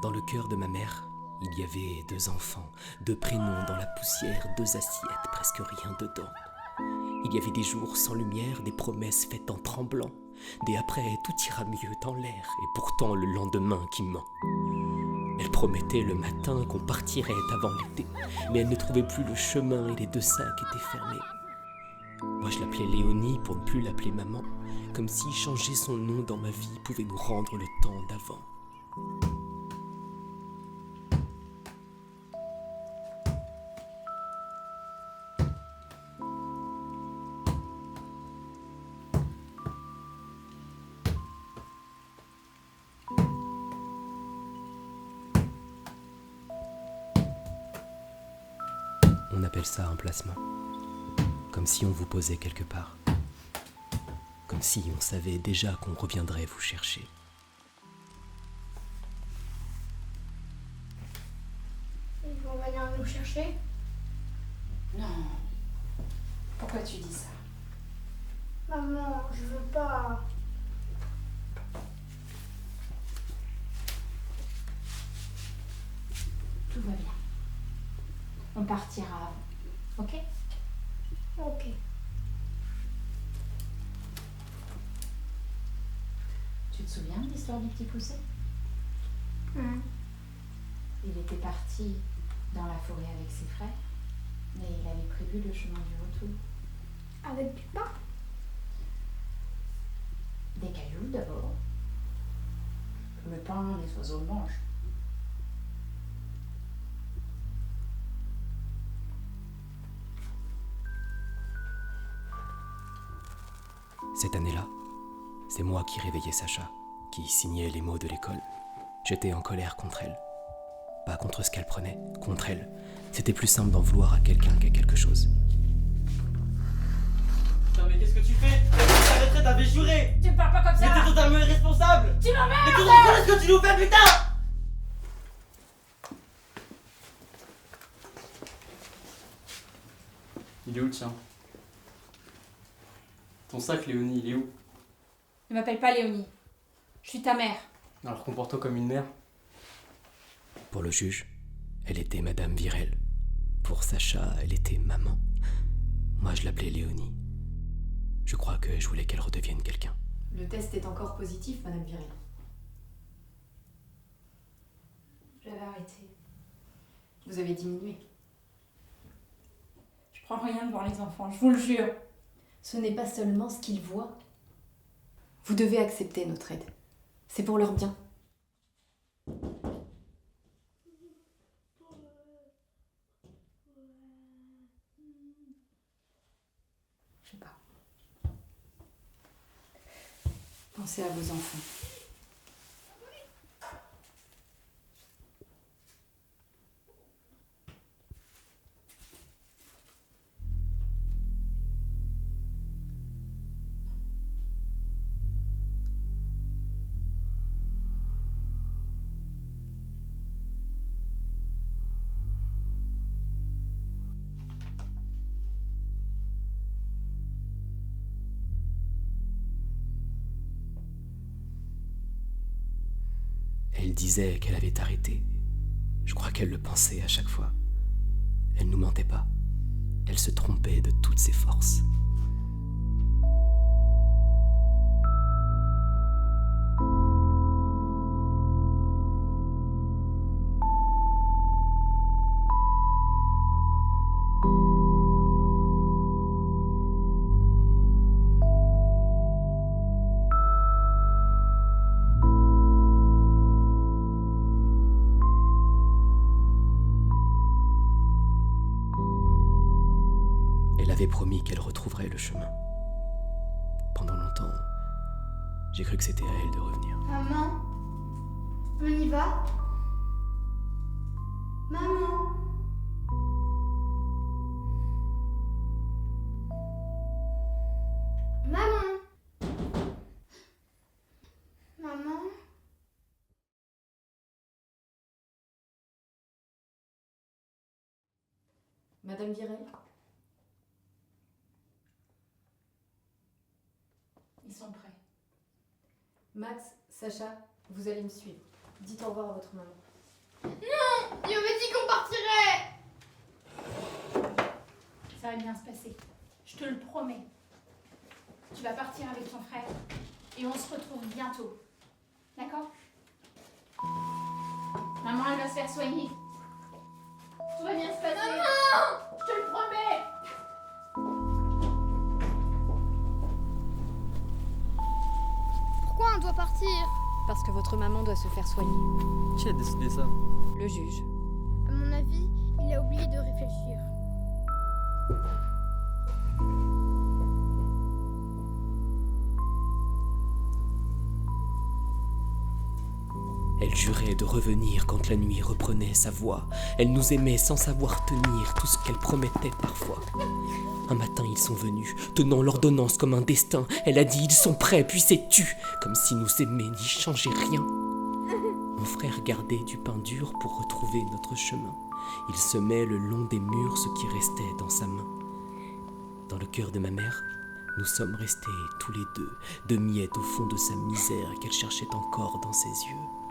Dans le cœur de ma mère, il y avait 2 enfants, 2 prénoms dans la poussière, 2 assiettes, presque rien dedans. Il y avait des jours sans lumière, des promesses faites en tremblant, des après tout ira mieux dans l'air, et pourtant le lendemain qui ment. Elle promettait le matin qu'on partirait avant l'été, mais elle ne trouvait plus le chemin et les 2 sacs étaient fermés. Moi je l'appelais Léonie pour ne plus l'appeler maman, comme si changer son nom dans ma vie pouvait nous rendre le temps d'avant. On appelle ça un placement. Comme si on vous posait quelque part. Comme si on savait déjà qu'on reviendrait vous chercher. Ils vont venir nous chercher? Non. Pourquoi tu dis ça? Maman, je veux pas. Tout va bien. On partira avant. Ok? Ok. Tu te souviens de l'histoire du petit poussé? Il était parti dans la forêt avec ses frères, mais il avait prévu le chemin du retour. Avec du pain? Des cailloux d'abord. Le pain, les oiseaux le mangent. Cette année-là, c'est moi qui réveillais Sacha, qui signait les mots de l'école. J'étais en colère contre elle. Pas contre ce qu'elle prenait, contre elle. C'était plus simple d'en vouloir à quelqu'un qu'à quelque chose. Putain, mais qu'est-ce que tu fais? T'arrêterais, t'avais juré! Tu me parles pas comme Mais t'es totalement irresponsable! Tu m'emmerdes! Mais tu te rends compte de ce que tu nous fais, putain! Il est où le tien? Ton sac, Léonie, il est où? Ne m'appelle pas Léonie. Je suis ta mère. Alors comporte-toi comme une mère. Pour le juge, elle était Madame Virel. Pour Sacha, elle était maman. Moi, je l'appelais Léonie. Je crois que je voulais qu'elle redevienne quelqu'un. Le test est encore positif, Madame Virel. J'avais arrêté. Vous avez diminué. Je prends rien devant les enfants, je vous le jure. Ce n'est pas seulement ce qu'ils voient. Vous devez accepter notre aide. C'est pour leur bien. Je sais pas. Pensez à vos enfants. Elle disait qu'elle avait arrêté. Je crois qu'elle le pensait à chaque fois. Elle nous mentait pas. Elle se trompait de toutes ses forces. Elle avait promis qu'elle retrouverait le chemin. Pendant longtemps, j'ai cru que c'était à elle de revenir. Maman? On y va? Maman? Maman? Maman? Madame Virel, Ils sont prêts. Max, Sacha, vous allez me suivre. Dites au revoir à votre maman. Non, il avait dit qu'on partirait. Ça va bien se passer. Je te le promets. Tu vas partir avec ton frère et on se retrouve bientôt. D'accord? Maman, elle va se faire soigner. Tout va bien se passer. Maman! Je te le promets. Pourquoi on doit partir? Parce que votre maman doit se faire soigner. Qui a décidé ça? Le juge. À mon avis, il a oublié de réfléchir. Elle jurait de revenir quand la nuit reprenait sa voix. Elle nous aimait sans savoir tenir tout ce qu'elle promettait parfois. Un matin, ils sont venus, tenant l'ordonnance comme un destin. Elle a dit, ils sont prêts, puis s'est tue, comme si nous aimer n'y changeait rien. Mon frère gardait du pain dur pour retrouver notre chemin. Il semait le long des murs ce qui restait dans sa main. Dans le cœur de ma mère, nous sommes restés tous les deux, de miettes au fond de sa misère qu'elle cherchait encore dans ses yeux.